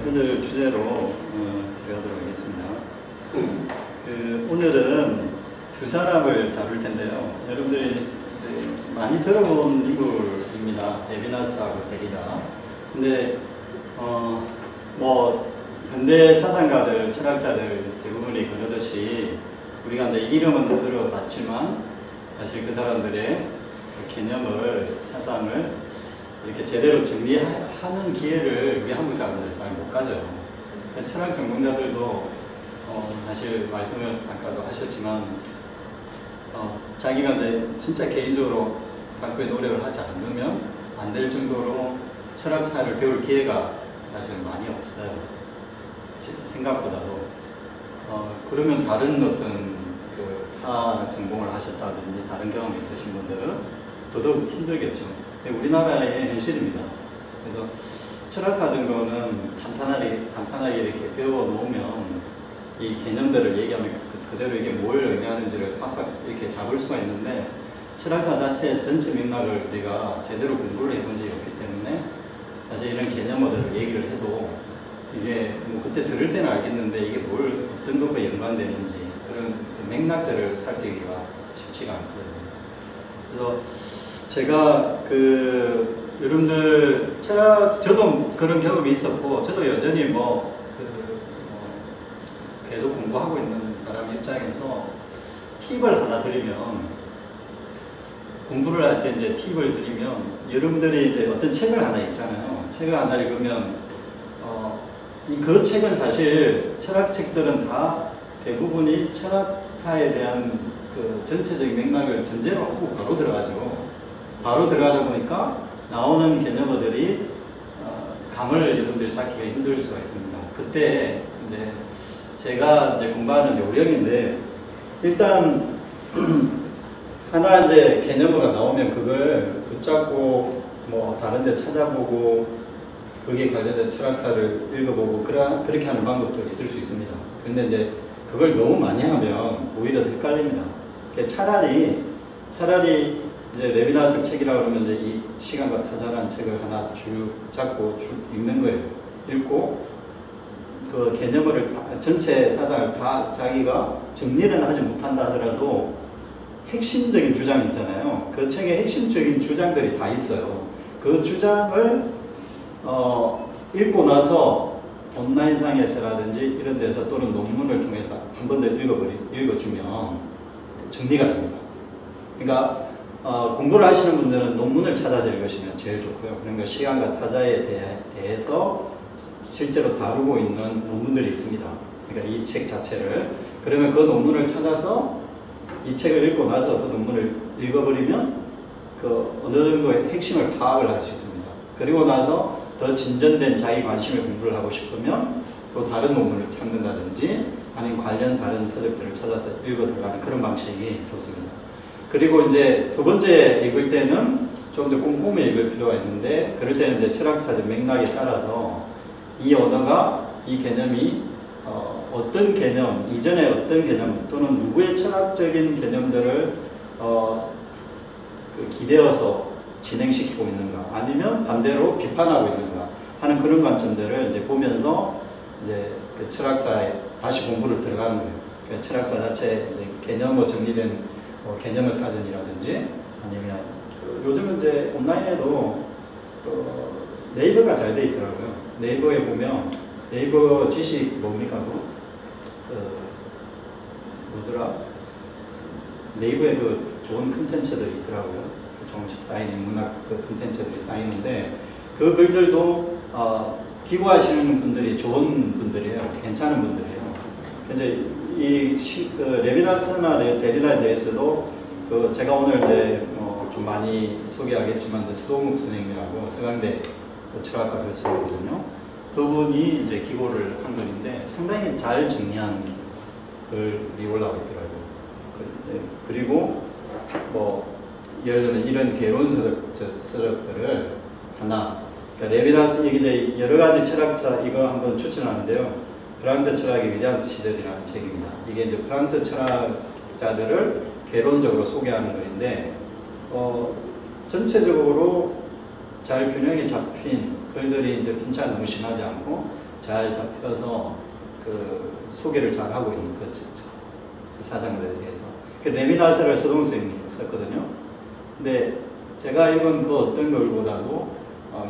오늘 주제로 들어가도록 하겠습니다. 오늘은 두 사람을 다룰 텐데요. 여러분들이 많이 들어본 인물입니다. 레비나스하고 데리다. 근데 뭐 현대 사상가들, 철학자들 대부분이 그러듯이 우리가 이제 이름은 들어봤지만 사실 그 사람들의 개념을, 사상을 이렇게 제대로 정리하는 기회를 우리 한국 사람들 잘 못 가져요. 철학 전공자들도 사실 말씀을 아까도 하셨지만 자기가 이제 진짜 개인적으로 바꾸의 노력을 하지 않으면 안 될 정도로 철학사를 배울 기회가 사실 많이 없어요. 생각보다도. 그러면 다른 어떤 타 전공을 하셨다든지 다른 경험이 있으신 분들은 더더욱 힘들겠죠. 우리나라의 현실입니다. 그래서 철학사 정도는 탄탄하게 이렇게 배워 놓으면 이 개념들을 얘기하면 그대로 이게 뭘 의미하는지를 팍팍 이렇게 잡을 수가 있는데, 철학사 자체 전체 맥락을 우리가 제대로 공부를 해본 적이 없기 때문에 사실 이런 개념어들을 얘기를 해도 이게 뭐 그때 들을 때는 알겠는데 이게 어떤 것과 연관되는지 그런 맥락들을 살피기가 쉽지가 않거든요. 그래서 제가 여러분들 저도 그런 경험이 있었고, 저도 여전히 계속 공부하고 있는 사람 입장에서 팁을 하나 드리면, 공부를 할 때 이제 팁을 드리면, 여러분들이 이제 어떤 책을 하나 읽잖아요. 책을 하나 읽으면 그 책은 사실 철학책들은 다 대부분이 철학사에 대한 그 전체적인 맥락을 전제로 하고 바로 들어가죠. 바로 들어가다 보니까 나오는 개념어들이 감을 여러분들이 잡기가 힘들 수가 있습니다. 그때 이제 제가 이제 공부하는 요령인데, 일단 하나 이제 개념어가 나오면 그걸 붙잡고 뭐 다른 데 찾아보고 거기에 관련된 철학사를 읽어보고 그렇게 하는 방법도 있을 수 있습니다. 근데 이제 그걸 너무 많이 하면 오히려 헷갈립니다. 차라리 이제 레비나스 책이라고 그러면 이제 이 시간과 타자라는 책을 하나 쭉 잡고 쭉 읽는 거예요. 읽고 그 개념을 전체 사상을 다 자기가 정리는 하지 못한다 하더라도 핵심적인 주장이 있잖아요. 그 책에 핵심적인 주장들이 다 있어요. 그 주장을 읽고 나서 온라인상에서라든지 이런 데서 또는 논문을 통해서 한 번 더 읽어주면 정리가 됩니다. 그러니까 공부를 하시는 분들은 논문을 찾아서 읽으시면 제일 좋고요. 그러니까 시간과 타자에 대해서 실제로 다루고 있는 논문들이 있습니다. 그러니까 이 책 자체를. 그러면 그 논문을 찾아서 이 책을 읽고 나서 그 논문을 읽어버리면 어느 정도의 핵심을 파악을 할 수 있습니다. 그리고 나서 더 진전된 자기 관심의 공부를 하고 싶으면 또 다른 논문을 찾는다든지 아니면 관련 다른 서적들을 찾아서 읽어 들어가는 그런 방식이 좋습니다. 그리고 이제 두 번째 읽을 때는 좀 더 꼼꼼히 읽을 필요가 있는데, 그럴 때는 이제 철학사적 맥락에 따라서 이 언어가, 이 개념이 어떤 개념, 이전에 어떤 개념 또는 누구의 철학적인 개념들을 기대어서 진행시키고 있는가, 아니면 반대로 비판하고 있는가 하는 그런 관점들을 이제 보면서 이제 그 철학사에 다시 공부를 들어가는 거예요. 그러니까 철학사 자체 이제 개념으로 정리된 개념의 사전이라든지, 아니면 요즘은 이제 온라인에도 네이버가 잘 돼 있더라고요. 네이버에 보면 네이버 지식 뭡니까? 뭐더라? 네이버에 좋은 컨텐츠들이 있더라고요. 조금씩 쌓이는 문학 컨텐츠들이 쌓이는데, 그 글들도 기고하시는 분들이 좋은 분들이에요. 괜찮은 분들이에요. 이제 레비나스나 데리다에 대해서도 제가 오늘 이제 좀 많이 소개하겠지만 서동욱 선생님이라고 서강대 철학과 교수거든요. 그분이 이제 기고를 한 글인데 상당히 잘 정리한 글이 올라와 있더라고요. 그리고 예를 들면 이런 개론 서적들을 하나, 그러니까 레비나스 이제 여러 가지 철학자 이거 한번 추천하는데요. 프랑스 철학의 위대한 시절이라는 책입니다. 이게 이제 프랑스 철학자들을 개론적으로 소개하는 글인데, 전체적으로 잘 균형이 잡힌 글들이 이제 편차가 너무 심하지 않고 잘 잡혀서 그 소개를 잘 하고 있는 그 사상들에 대해서. 그 레미나스를 서동수님이 썼거든요. 근데 제가 읽은 그 어떤 걸보다도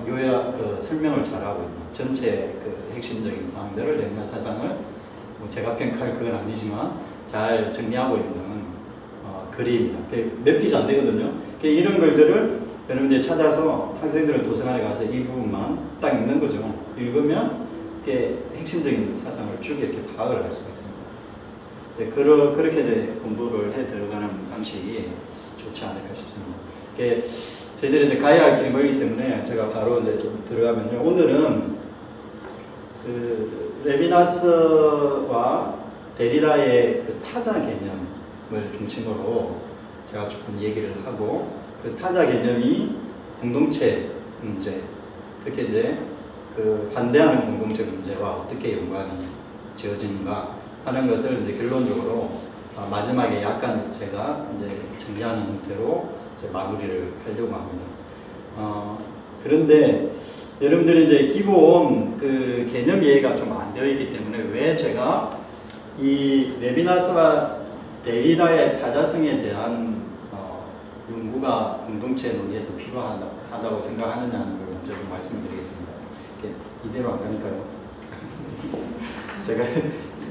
요약 그 설명을 잘 하고 있는 전체 그 핵심적인 사항들을 레미나 사상을 뭐 제가 평가할 그건 아니지만 잘 정리하고 있는 글입니다. 몇 페이지 안 되거든요. 이런 글들을 여러분들이 찾아서 학생들은 도서관에 가서 이 부분만 딱 읽는 거죠. 읽으면 핵심적인 사상을 쭉 이렇게 파악을 할 수가 있습니다. 그렇게 이제 공부를 해 들어가는 방식이 좋지 않을까 싶습니다. 저희들이 이제 가야 할 길이 멀기 때문에 제가 바로 이제 좀 들어가면요. 오늘은 그 레비나스와 데리다의 그 타자 개념을 중심으로 제가 조금 얘기를 하고 그 타자 개념이 공동체 문제, 특히 이제 그 반대하는 공동체 문제와 어떻게 연관이 지어지는가 하는 것을 이제 결론적으로 마지막에 약간 제가 이제 정리하는 형태로 이제 마무리를 하려고 합니다. 그런데 여러분들이 이제 기본 그 개념 이해가 좀 안 되어 있기 때문에 왜 제가 이 레비나스와 데리다의 타자성에 대한 연구가 공동체 논의에서 필요하다고 생각하느냐는 걸 먼저 좀 말씀드리겠습니다. 이대로 안 가니까요. 제가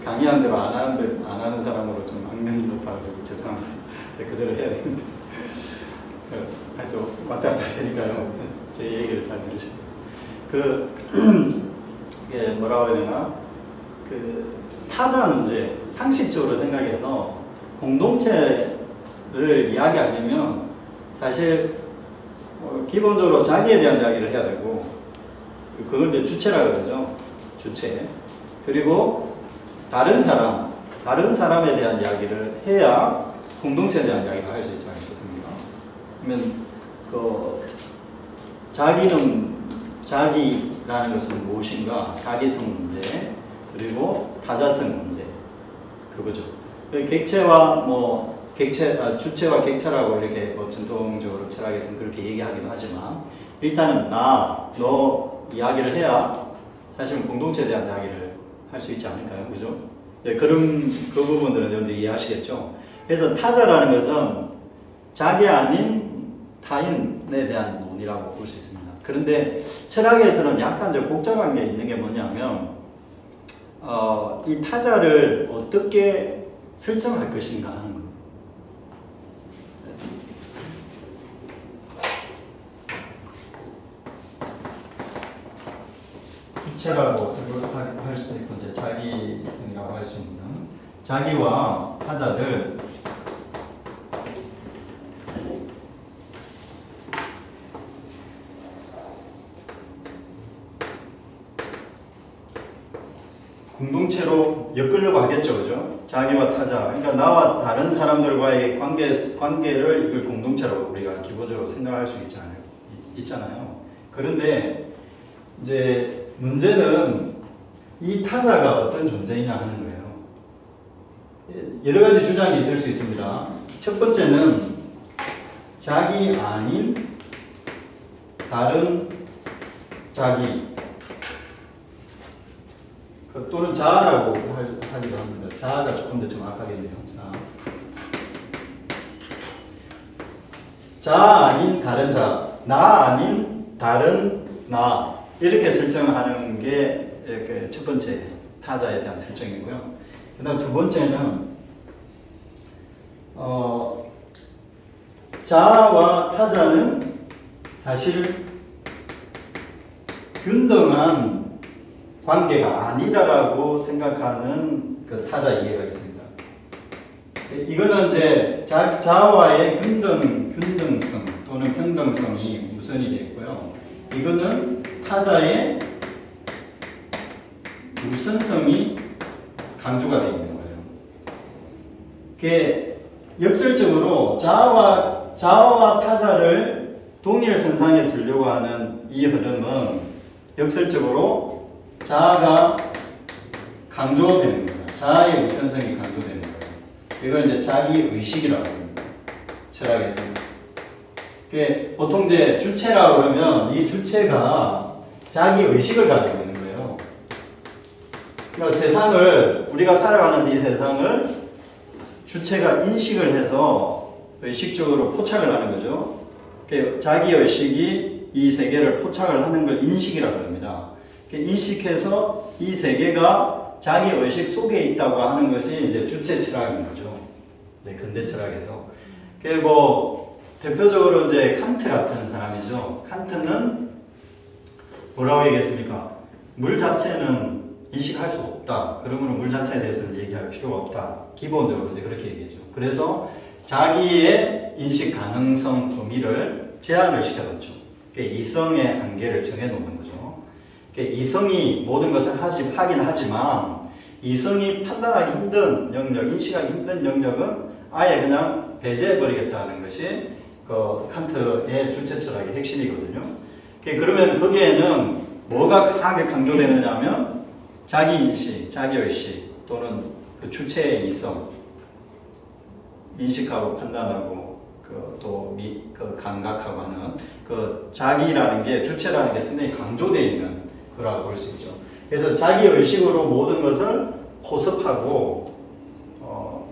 강의한 대로 안 하는 사람으로 좀 악명이 높아가지고 죄송합니다. 제가 그대로 해야 되는데. 하여튼 왔다 갔다 할 테니까요. 제 얘기를 잘 들으시면 이게 뭐라고 해야 되나? 그 타자 문제, 상식적으로 생각해서 공동체를 이야기하려면 사실 기본적으로 자기에 대한 이야기를 해야 되고 그걸 이제 주체라고 그러죠. 주체. 그리고 다른 사람에 대한 이야기를 해야 공동체에 대한 이야기를 할 수 있지 않겠습니까? 그러면 자기라는 것은 무엇인가? 자기성 문제, 그리고 타자성 문제, 그거죠. 객체와 주체와 객체라고 이렇게 전통적으로 철학에서는 그렇게 얘기하기도 하지만 일단은 너 이야기를 해야 사실은 공동체에 대한 이야기를 할 수 있지 않을까요? 그죠? 그 부분들은 여러분들 이해하시겠죠? 그래서 타자라는 것은 자기 아닌 타인에 대한 논의라고 볼 수 있습니다. 그런데 철학에서는 약간 좀 복잡한 게 있는 게 뭐냐면 이 타자를 어떻게 설정할 것인가 하는 거. 주체라고 할 수도 있고 이제 자기성이라고 할 수 있는 자기와 타자를 공동체로 엮으려고 하겠죠, 그죠? 자기와 타자, 그러니까 나와 다른 사람들과의 관계를 이걸 공동체로 우리가 기본적으로 생각할 수 있잖아요. 그런데 이제 문제는 이 타자가 어떤 존재이냐 하는 거예요. 여러 가지 주장이 있을 수 있습니다. 첫 번째는 자기 아닌 다른 자기 또는 자아라고 하기도 합니다. 자아가 조금 더 정확하겠네요. 자아 아닌 다른 자, 나 아닌 다른 나 이렇게 설정하는 게 첫 번째 타자에 대한 설정이고요. 그 다음 두 번째는 자아와 타자는 사실 균등한 관계가 아니다라고 생각하는 그 타자 이해가 있습니다. 이거는 이제 자아와의 균등성 또는 평등성이 우선이 되어 있고요. 이거는 타자의 우선성이 강조가 되어 있는 거예요. 그게 역설적으로 자아와 타자를 동일 선상에 두려고 하는 이 흐름은 역설적으로 자아가 강조되는 거예요. 자아의 우선성이 강조되는 거예요. 이걸 이제 자기 의식이라고 합니다. 철학에서는. 보통 이제 주체라고 그러면 이 주체가 자기 의식을 가지고 있는 거예요. 그러니까 세상을, 우리가 살아가는 이 세상을 주체가 인식을 해서 의식적으로 포착을 하는 거죠. 자기 의식이 이 세계를 포착을 하는 걸 인식이라고 합니다. 인식해서 이 세계가 자기 의식 속에 있다고 하는 것이 이제 주체 철학인 거죠. 근대 철학에서. 뭐 대표적으로 이제 칸트 같은 사람이죠. 칸트는 뭐라고 얘기했습니까? 물 자체는 인식할 수 없다. 그러므로 물 자체에 대해서는 얘기할 필요가 없다. 기본적으로 이제 그렇게 얘기했죠. 그래서 자기의 인식 가능성 범위를 제한을 시켜놓죠. 이성의 한계를 정해놓는 거죠. 이성이 모든 것을 하긴 하지만 이성이 판단하기 힘든 영역, 인식하기 힘든 영역은 아예 그냥 배제해버리겠다는 것이 그 칸트의 주체 철학의 핵심이거든요. 그러면 거기에는 뭐가 강하게 강조되느냐 하면 자기인식, 자기의식 또는 그 주체의 이성, 인식하고 판단하고 그 감각하고 하는 그 자기라는 게, 주체라는 게 상당히 강조되어 있는 거라고 볼 수 있죠. 그래서 자기의식으로 모든 것을 포섭하고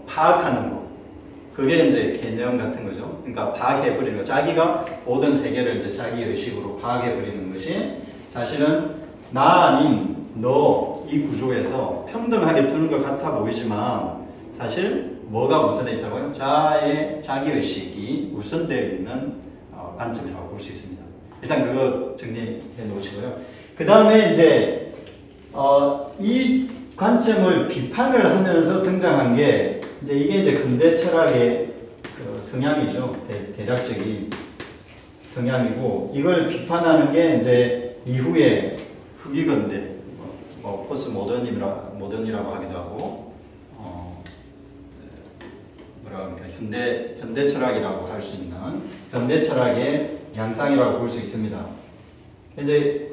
파악하는 거. 그게 이제 개념 같은 거죠. 그러니까 파악해버리는 거. 자기가 모든 세계를 이제 자기의식으로 파악해버리는 것이 사실은 나 아닌 너 이 구조에서 평등하게 두는 것 같아 보이지만 사실 뭐가 우선에 있다고요? 자기의식이 우선되어 있는 관점이라고 볼 수 있습니다. 일단 그거 정리해 놓으시고요. 그 다음에 이제 이 관점을 비판을 하면서 등장한 게 이게 이제 근대 철학의 그 성향이죠. 대략적인 성향이고, 이걸 비판하는 게 이제 이후에 후기근대, 포스 모던이라고 하기도 하고, 뭐라 그럴까, 현대 철학이라고 할 수 있는 현대 철학의 양상이라고 볼 수 있습니다. 이제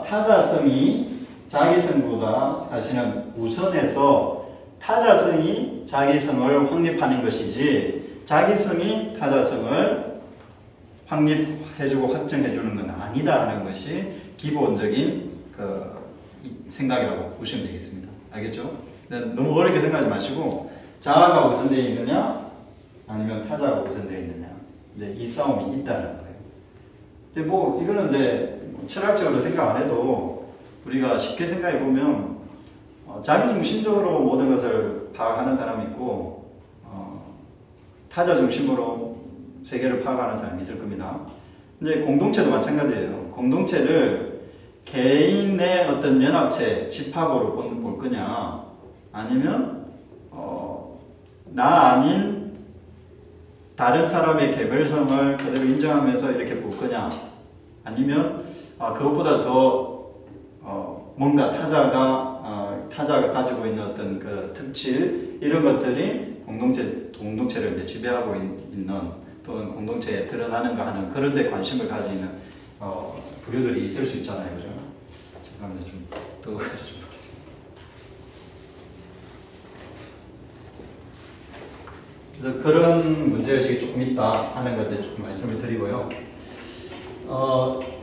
타자성이 자기성보다 사실은 우선해서 타자성이 자기성을 확립하는 것이지 자기성이 타자성을 확립해주고 확정해주는 건 아니다라는 것이 기본적인 그 생각이라고 보시면 되겠습니다. 알겠죠? 너무 어렵게 생각하지 마시고 자아가 우선되어 있느냐 아니면 타자가 우선되어 있느냐, 이제 이 싸움이 있다는 거예요. 근데 뭐 이거는 이제 철학적으로 생각 안 해도 우리가 쉽게 생각해 보면 자기 중심적으로 모든 것을 파악하는 사람이 있고 타자 중심으로 세계를 파악하는 사람이 있을 겁니다. 이제 공동체도 마찬가지예요. 공동체를 개인의 어떤 연합체, 집합으로 볼 거냐, 아니면 나 아닌 다른 사람의 개별성을 그대로 인정하면서 이렇게 볼 거냐, 아니면 그것보다 더 뭔가 타자가 가지고 있는 어떤 그 특질, 이런 것들이 공동체를 이제 지배하고 있는, 또는 공동체에 드러나는가 하는 그런 데 관심을 가지는 부류들이 있을 수 있잖아요. 그죠? 잠깐만요. 좀 뜨거워서 그래서 그런 문제의식이 조금 있다 하는 것들 조금 말씀을 드리고요.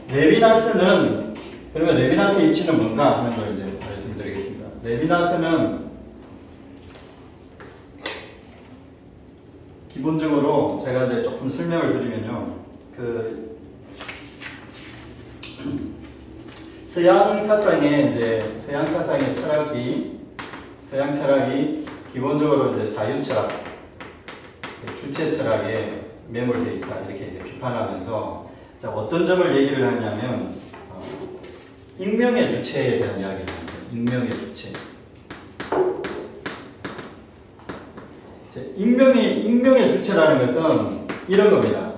레비나스는, 그러면 레비나스의 입지는 뭔가 하는 걸 이제 말씀을 드리겠습니다. 레비나스는 기본적으로 제가 이제 조금 설명을 드리면요. 서양 사상의 철학이 기본적으로 이제 사유 철학, 주체 철학에 매몰되어 있다, 이렇게 이제 비판하면서, 자, 어떤 점을 얘기를 하냐면 익명의 주체에 대한 이야기를 합니다. 익명의 주체. 익명의 주체라는 것은 이런 겁니다.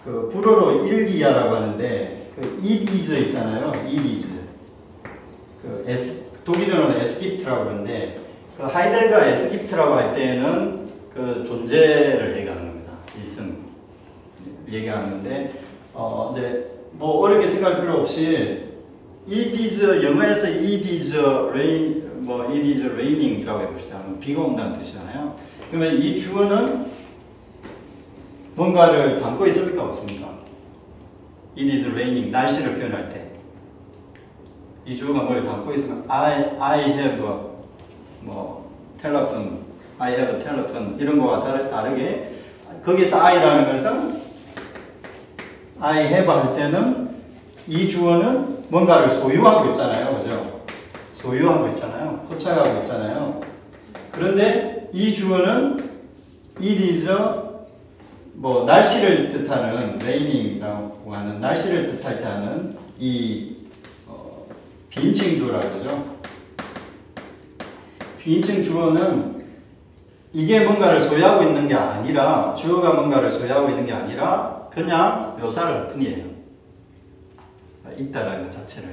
그 불어로 일기야라고 하는데, 그 it is 있잖아요. it is. 독일어는 에스기프트라고 그러는데, 그 하이델가 에스기프트라고 할 때에는 그 존재를 얘기하는 겁니다. 있음 얘기하는데, 이제 뭐 어렵게 생각할 필요 없이 it is, 영어에서 it is raining이라고 해봅시다. 비가 온다는 뜻이잖아요. 그러면 이 주어는 뭔가를 담고 있습니까? 없습니까? It is raining, 날씨를 표현할 때 이 주어가 뭘 담고 있으면 I have 뭐 telephone, I have a telephone 이런 거와 다르게 거기서 I라는 것은 I have 할 때는 이 주어는 뭔가를 소유하고 있잖아요. 그죠? 소유하고 있잖아요. 포착하고 있잖아요. 그런데 이 주어는 it is 뭐 날씨를 뜻하는 raining이라고 하는 날씨를 뜻할 때 하는 이 비인칭 주어라고 그러죠. 비인칭 주어는 이게 뭔가를 소유하고 있는 게 아니라 주어가 뭔가를 소유하고 있는 게 아니라 그냥 묘사를 할 뿐이에요. 있다라는 것 자체를.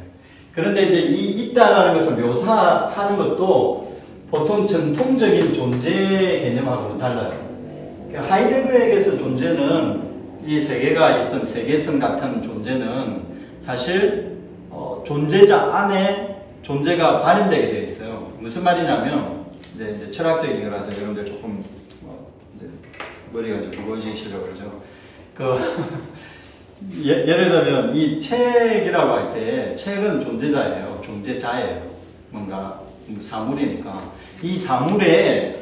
그런데 이제 이 있다라는 것을 묘사하는 것도 보통 전통적인 존재 개념하고는 달라요. 하이데거에게서 존재는 이 세계가 있음, 세계성 같은 존재는 사실 존재자 안에 존재가 발현되게 되어 있어요. 무슨 말이냐면 이제 철학적인 거라서 여러분들 조금 이제 머리가 좀 무거워지시려고 그러죠. 예를 들면 이 책이라고 할 때 책은 존재자예요. 존재자예요. 뭔가 사물이니까 이 사물에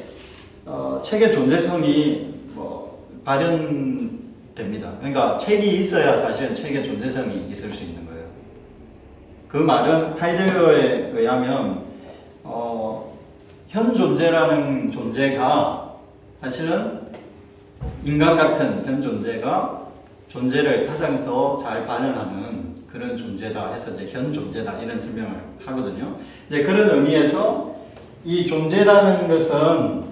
책의 존재성이 발현됩니다. 그러니까 책이 있어야 사실은 책의 존재성이 있을 수 있는 거예요. 그 말은 하이데거에 의하면 현 존재라는 존재가 사실은 인간 같은 현 존재가 존재를 가장 더 잘 발현하는 그런 존재다 해서 이제 현 존재다 이런 설명을 하거든요. 이제 그런 의미에서 이 존재라는 것은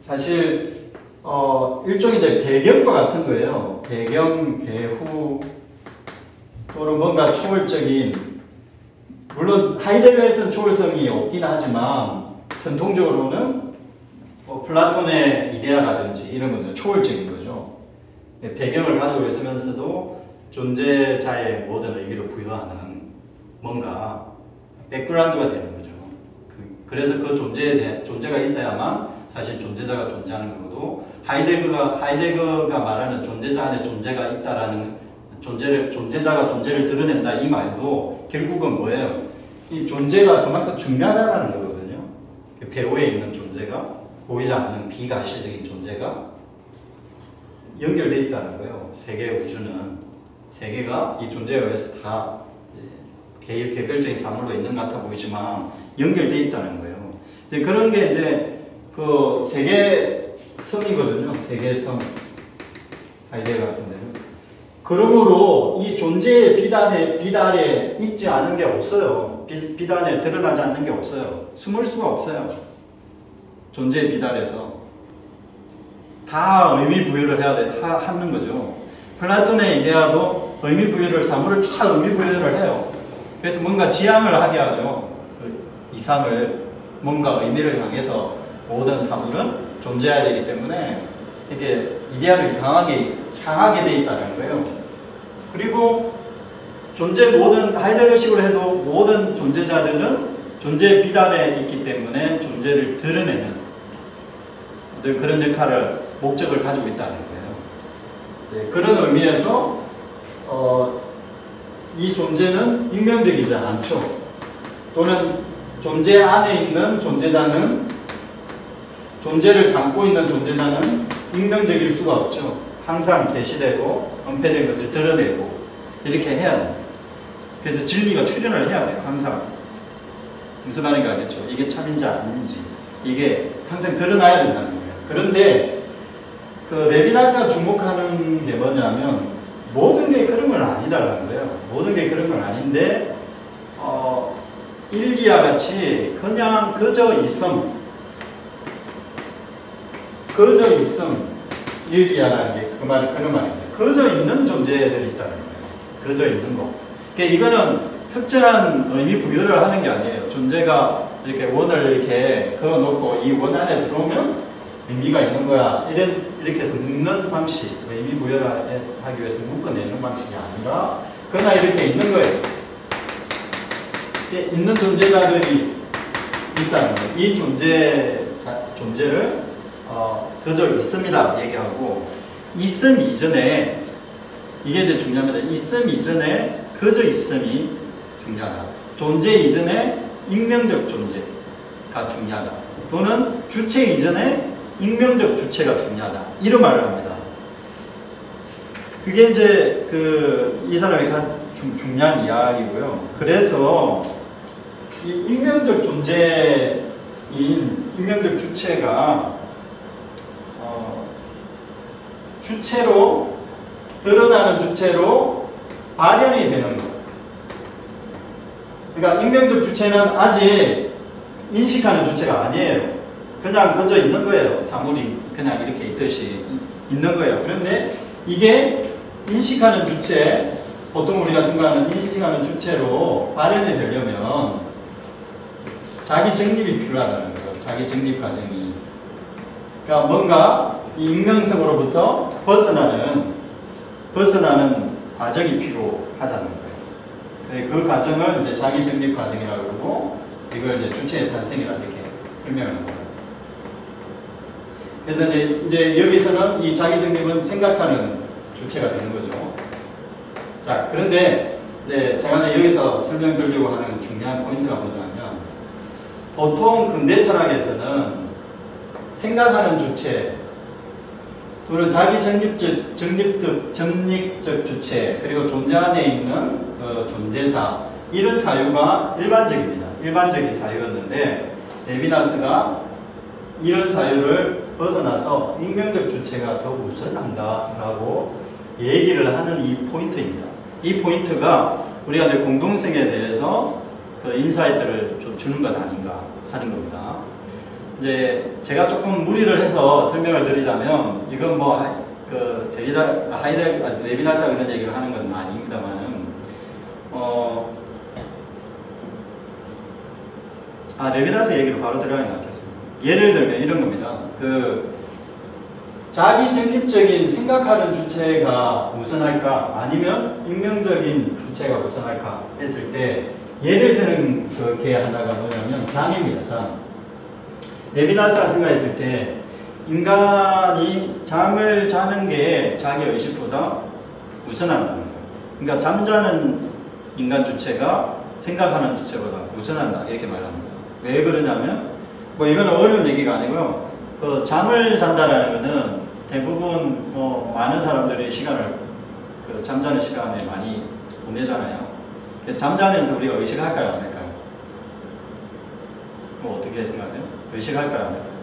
사실 일종의 이제 배경과 같은 거예요. 배경, 배후 또는 뭔가 초월적인, 물론 하이데거에서는 초월성이 없긴 하지만 전통적으로는 플라톤의 이데아라든지 이런 것들 초월적인 거죠. 배경을 가지고 있으면서도 존재자의 모든 의미를 부여하는 뭔가 백그라운드가 되는 거죠. 그래서 그 존재가 있어야만 사실 존재자가 존재하는 거고, 하이데거가 말하는 존재자 안에 존재가 있다라는 존재자가 존재를 드러낸다 이 말도 결국은 뭐예요? 이 존재가 그만큼 중요하다는 거거든요. 배후에 있는 존재가, 보이지 않는 비가시적인 존재가 연결되어 있다는 거예요. 세계 우주는, 세계가 이 존재에 의해서 다 개별적인 사물로 있는 것 같아 보이지만 연결되어 있다는 거예요. 이제 그런 게 이제 그 세계성이거든요. 세계성. 하이데거 같은 데는. 그러므로 이 존재의 비단에 있지 않은 게 없어요. 비단에 드러나지 않는 게 없어요. 숨을 수가 없어요. 존재의 비단에서. 다 의미 부여를 하는 거죠. 플라톤의 이데아도 의미 부여를, 사물을 다 의미 부여를 해요. 그래서 뭔가 지향을 하게 하죠. 이상을, 뭔가 의미를 향해서 모든 사물은 존재해야 되기 때문에 이게 이데아를 강하게 향하게 돼 있다는 거예요. 그리고 하이데거식으로 해도 모든 존재자들은 존재의 비단에 있기 때문에 존재를 드러내는 그런 역할을, 목적을 가지고 있다는 거예요. 네, 그런 의미에서 이 존재는 익명적이지 않죠. 또는 존재 안에 있는 존재자는, 존재를 담고 있는 존재자는 익명적일 수가 없죠. 항상 계시되고 은폐된 것을 드러내고 이렇게 해야 돼요. 그래서 진리가 출현을 해야 돼요. 항상. 무슨 말인지 알겠죠? 이게 참인지 아닌지 이게 항상 드러나야 된다는 거예요. 그런데 그 레비나스가 주목하는 게 뭐냐면 모든 게 그런 건 아니다라는 거예요. 모든 게 그런 건 아닌데 일기와 같이 그냥 그저 있음, 일기야라는 게 그런 말입니다. 그저 있는 존재들이 있다는 거예요. 그저 있는 거. 그러니까 이거는 특정한 의미 부여를 하는 게 아니에요. 존재가 이렇게 원을 이렇게 그어놓고 이 원 안에 들어오면 의미가 있는 거야. 이렇게 해서 묶는 방식, 의미 부여를 하기 위해서 묶어내는 방식이 아니라 그냥 이렇게 있는 거예요. 있는 존재자들이 있다는 거예요. 이 존재를 그저 있습니다 얘기하고, 있음 이전에, 이게 되게 중요합니다. 있음 이전에 그저 있음이 중요하다. 존재 이전에 익명적 존재가 중요하다. 또는 주체 이전에 익명적 주체가 중요하다. 이런 말을 합니다. 그게 이제 이 사람의 가장 중요한 이야기고요. 그래서 이 익명적 존재인 익명적 주체가 주체로 드러나는 주체로 발현이 되는 것. 그러니까 익명적 주체는 아직 인식하는 주체가 아니에요. 그냥 그저 있는 거예요. 사물이 그냥 이렇게 있듯이 있는 거예요. 그런데 이게 인식하는 주체, 보통 우리가 생각하는 인식하는 주체로 발현이 되려면 자기 정립이 필요하다는 거죠. 자기 정립 과정이. 그러니까 뭔가 이 익명성으로부터 벗어나는 과정이 필요하다는 거예요. 그 과정을 이제 자기 정립 과정이라고 그러고, 이걸 이제 주체의 탄생이라고 이렇게 설명을 합니다. 그래서 이제 여기서는 이 자기 정립은 생각하는 주체가 되는 거죠. 자, 그런데 이제 제가 여기서 설명드리려고 하는 중요한 포인트가 뭐냐면, 보통 근대 철학에서는 생각하는 주체 또는 자기 정립적 주체, 그리고 존재 안에 있는 존재사, 이런 사유가 일반적입니다. 일반적인 사유였는데 레비나스가 이런 사유를 벗어나서 익명적 주체가 더 우선한다라고 얘기를 하는 이 포인트입니다. 이 포인트가 우리가 이제 공동성에 대해서 그 인사이트를 좀 주는 것 아닌가 하는 겁니다. 이제 제가 조금 무리를 해서 설명을 드리자면, 이건 뭐 그 레비나스가 이런 얘기를 하는 건 아닙니다만은, 레비나스 얘기로 바로 들어가는 게 낫겠습니다. 예를 들면 이런 겁니다. 자기 정립적인 생각하는 주체가 우선할까, 아니면 익명적인 주체가 우선할까 했을 때 예를 드는 게 하나가 뭐냐면 잠입니다. 잠. 레비나스가 생각했을 때 인간이 잠을 자는 게 자기 의식보다 우선한다는 거예요. 그러니까 잠자는 인간 주체가 생각하는 주체보다 우선한다, 이렇게 말합니다. 왜 그러냐면, 뭐 이거는 어려운 얘기가 아니고요. 잠을 잔다라는 거는 대부분 많은 사람들이 시간을 잠자는 시간에 많이 보내잖아요. 잠자면서 우리가 의식할까요, 안 할까요? 뭐 어떻게 생각하세요? 의식할까요, 안 할까요?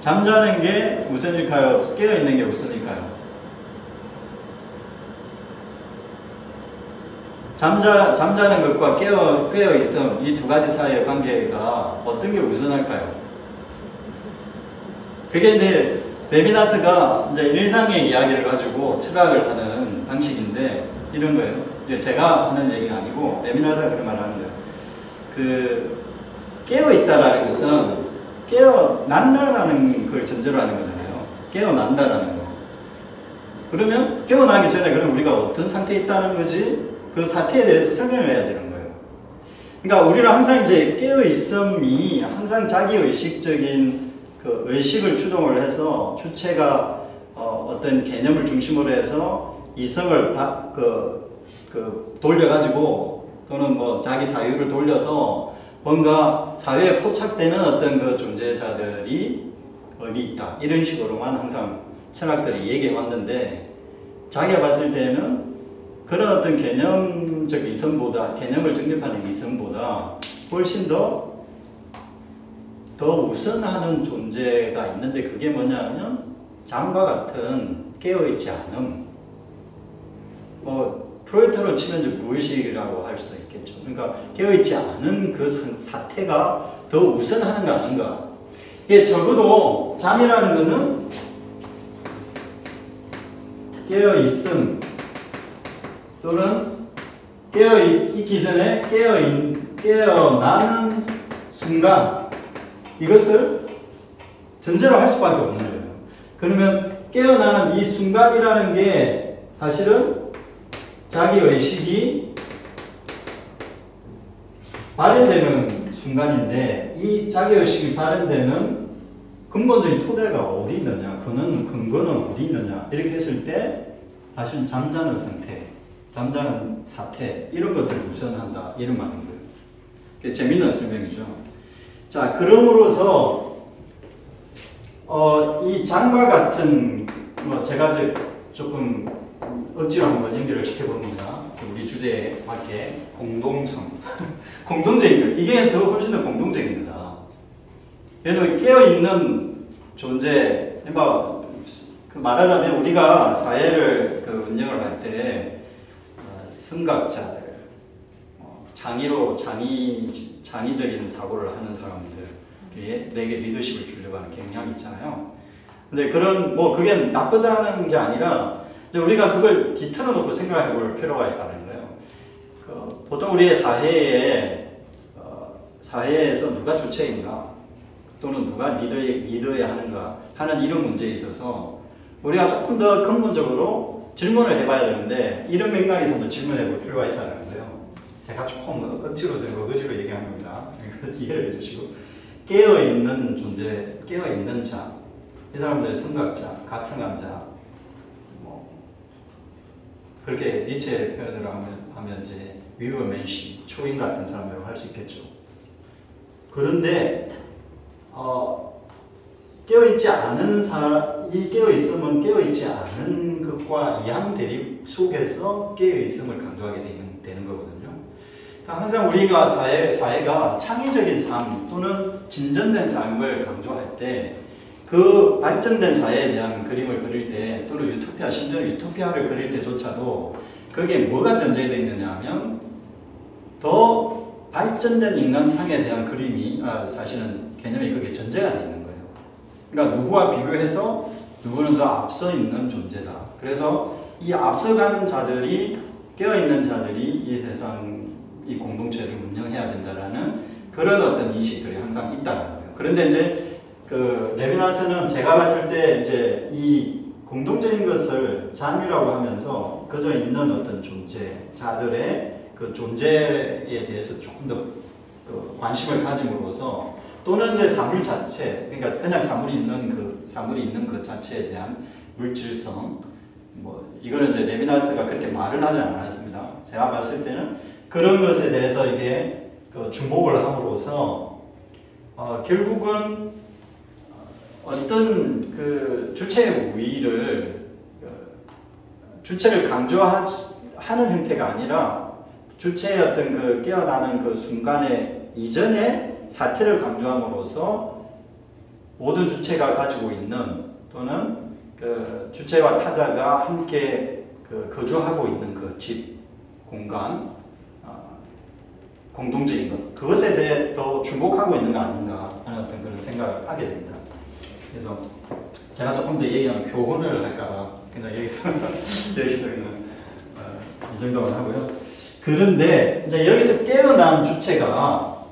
잠자는 게 우선일까요? 깨어있는 게 우선일까요? 잠자는 것과 깨어있음, 이 두 가지 사이의 관계가 어떤 게 우선할까요? 그게 이제 레비나스가 이제 일상의 이야기를 가지고 철학을 하는 방식인데 이런 거예요. 이제 제가 하는 얘기가 아니고 레비나스가 그런 말을 하는 거예요. 깨어있다라는 것은 깨어난다라는 걸 전제로 하는 거잖아요. 깨어난다라는 거. 그러면 깨어나기 전에 그럼 우리가 어떤 상태에 있다는 거지? 그 사태에 대해서 설명을 해야 되는 거예요. 그러니까 우리는 항상 이제 깨어있음이 항상 자기 의식적인 그 의식을 추동을 해서 주체가 어떤 개념을 중심으로 해서 이성을 돌려가지고 또는 뭐 자기 사유를 돌려서 뭔가 사회에 포착되는 어떤 그 존재자들이 어디 있다, 이런 식으로만 항상 철학들이 얘기해 왔는데, 자기가 봤을 때는 그런 어떤 개념적 이성보다, 개념을 정립하는 이성보다 훨씬 더 우선하는 존재가 있는데, 그게 뭐냐면 잠과 같은 깨어있지 않음, 프로이트로 치면 이제 무의식이라고 할 수도 있겠죠. 그러니까 깨어있지 않은 그 사태가 더 우선하는 거 아닌가. 이게 적어도 잠이라는 거는 깨어있음 또는 깨어있기 전에 깨어나는 순간, 이것을 전제로 할 수밖에 없는 거예요. 그러면 깨어나는 이 순간이라는 게 사실은 자기 의식이 발현되는 순간인데, 이 자기 의식이 발현되는 근본적인 토대가 어디 있느냐, 근거는 어디 있느냐, 이렇게 했을 때 사실은 잠자는 상태, 잠자는 사태 이런 것들을 우선한다 이런 말인 거예요. 재밌는 설명이죠. 자, 그럼으로써 이 장과 같은 제가 이제 조금 억지로 한번 연결을 시켜봅니다. 우리 주제에 맞게 공동성, 공동적인 것 이게 더 훨씬 더 공동적인 거다. 예를 들어 깨어 있는 존재, 그 말하자면 우리가 사회를 운영을 할 때 선각자들, 창의적인 사고를 하는 사람들에게 리더십을 주려고 하는 경향이 있잖아요. 근데 그게 나쁘다는 게 아니라 우리가 그걸 뒤틀어 놓고 생각해 볼 필요가 있다는 거예요. 보통 우리의 사회에서 누가 주체인가 또는 누가 리더해야 하는가 하는 이런 문제에 있어서 우리가 조금 더 근본적으로 질문을 해봐야 되는데 이런 맥락에서도 질문해 볼 필요가 있다는 거예요. 제가 조금 억지로 어거지로 얘기한 겁니다. 이해를 해주시고 깨어있는 존재, 깨어있는 자, 이 사람들의 선각자, 각성한 자, 그렇게 니체의 표현을 하면 이제 위버맨시, 초인 같은 사람이라고 할 수 있겠죠. 그런데 깨어있지 않은 이 깨어있음은 깨어있지 않은 것과 이항 대립 속에서 깨어있음을 강조하게 되는 거거든요. 그러니까 항상 우리가 사회가 창의적인 삶 또는 진전된 삶을 강조할 때 그 발전된 사회에 대한 그림을 그릴 때 또는 유토피아, 심지어 유토피아를 그릴 때조차도 거기에 뭐가 전제되어 있느냐 하면 더 발전된 인간상에 대한 그림이 사실은 개념이 거기에 전제가 되어 있는 거예요. 그러니까 누구와 비교해서 누구는 더 앞서 있는 존재다. 그래서 이 앞서가는 자들이, 깨어있는 자들이 이 세상, 이 공동체를 운영해야 된다라는 그런 어떤 인식들이 항상 있다는 거예요. 그런데 이제 레비나스는 제가 봤을 때 이제 이 공동적인 것을 잠이라고 하면서 그저 있는 어떤 존재자들의 그 존재에 대해서 조금 더 관심을 가짐으로써 또는 이제 사물 자체, 그러니까 그냥 사물이 있는 그 자체에 대한 물질성, 이거는 이제 레비나스가 그렇게 말은 하지 않았습니다. 제가 봤을 때는 그런 것에 대해서 이게 주목을 함으로써 결국은 어떤 주체의 우위를 주체를 강조하는 형태가 아니라 주체의 어떤 깨어나는 순간의 이전의 사태를 강조함으로써 모든 주체가 가지고 있는 또는 주체와 타자가 함께 거주하고 있는 그 집, 공간, 공동적인 것 그것에 대해 더 주목하고 있는 거 아닌가 하는 어떤 그런 생각을 하게 됩니다. 그래서 제가 조금 더 얘기하면 교훈을 할까봐 그냥 여기서 그냥 이 정도만 하고요. 그런데 이제 여기서 깨어난 주체가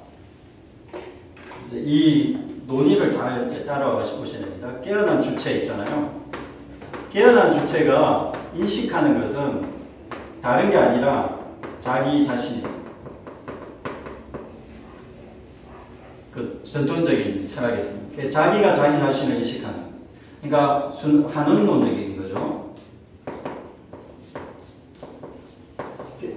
이제 이 논의를 잘 따라와 보셔야 됩니다. 깨어난 주체 있잖아요. 깨어난 주체가 인식하는 것은 다른 게 아니라 자기 자신, 전통적인 철학이었습니다. 자기가 자기 자신을 인식하는, 그러니까 한원론적인 거죠.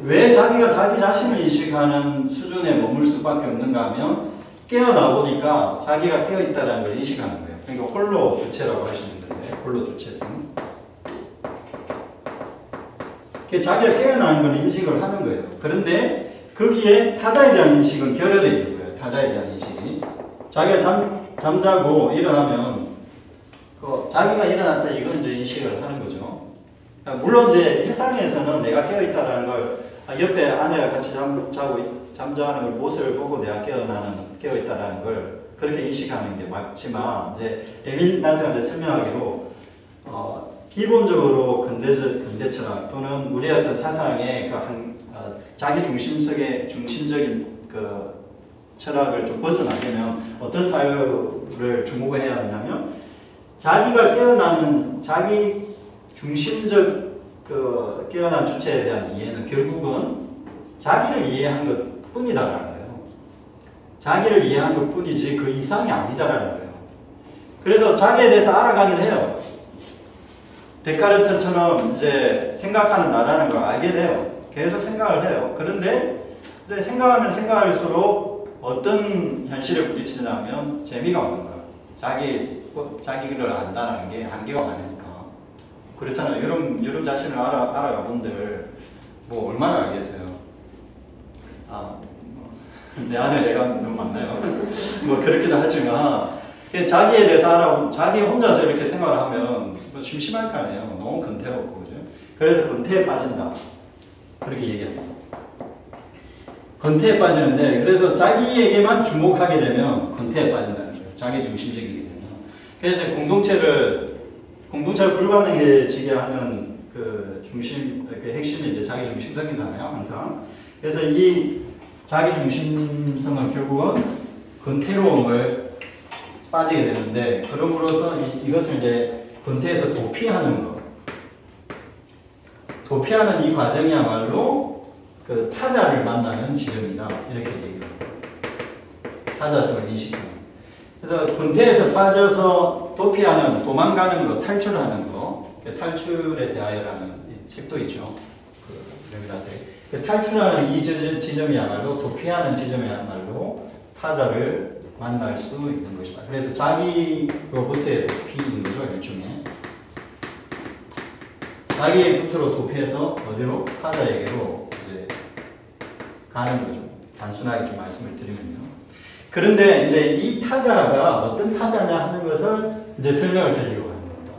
왜 자기가 자기 자신을 인식하는 수준에 머물 수밖에 없는가 하면 깨어나 보니까 자기가 깨어있다는 걸 인식하는 거예요. 그러니까 홀로 주체라고 하시는 건데, 홀로 주체성. 자기가 깨어나는 건 인식을 하는 거예요. 그런데 거기에 타자에 대한 인식은 결여되어 있는 거예요. 타자에 대한 인식이. 자기가 잠자고 일어나면 자기가 일어났다 이건 이제 인식을 하는 거죠. 물론 이제 일상에서는 내가 깨어있다는 걸 옆에 아내가 같이 잠자는 걸 모습을 보고 내가 깨어있다는 걸 그렇게 인식하는 게 맞지만 이제 레빈나스가 이제 설명하기로 기본적으로 근대 철학 또는 우리 어떤 사상의 자기 중심적인 철학을 좀 벗어나려면 어떤 사유를 주목을 해야 하냐면 자기가 깨어나는 자기 중심적 깨어난 주체에 대한 이해는 결국은 자기를 이해한 것 뿐이다라는 거예요. 자기를 이해한 것 뿐이지 그 이상이 아니다라는 거예요. 그래서 자기에 대해서 알아가긴 해요. 데카르트처럼 이제 생각하는 나라는 걸 알게 돼요. 계속 생각을 해요. 그런데 이제 생각하면 생각할수록 어떤 현실에 부딪히냐면 재미가 없는 거예요. 자기를 안다는 게 한계가 많으니까. 그렇잖아요. 여러분 자신을 알아가 분들 뭐 얼마나 알겠어요. 내 안에 내가 너무 많나요? 뭐 그렇기도 하지만 자기에 대해서 자기 혼자서 이렇게 생각을 하면 뭐 심심할 거 아니에요. 너무 근태롭고 그죠? 그래서 근태에 빠진다. 그렇게 얘기합니다. 근태에 빠지는데 그래서 자기에게만 주목하게 되면 근태에 빠진다는 거예요. 자기 중심적이게 되면. 그래서 이제 공동체를 불가능해지게 하는 그 핵심이 이제 자기 중심성이잖아요. 항상. 그래서 이 자기 중심성은 결국은 근태로움을 빠지게 되는데 그럼으로써 이것을 이제 근태에서 도피하는 것. 도피하는 이 과정이야말로 그 타자를 만나는 지점이다. 이렇게 얘기해요. 타자성을 인식하는. 그래서 근태에서 빠져서 도피하는, 도망가는 것, 탈출하는 것. 탈출에 대하여라는 책도 있죠. 그 탈출하는 이 지점이야말로, 도피하는 지점이야말로 타자를 만날 수 있는 것이다. 그래서 자기로부터의 도피인 거죠, 일종의. 자기부터로 도피해서 어디로? 타자에게로 이제 가는 거죠. 단순하게 좀 말씀을 드리면요. 그런데 이제 이 타자가 어떤 타자냐 하는 것을 이제 설명을 드리려고 하는 겁니다.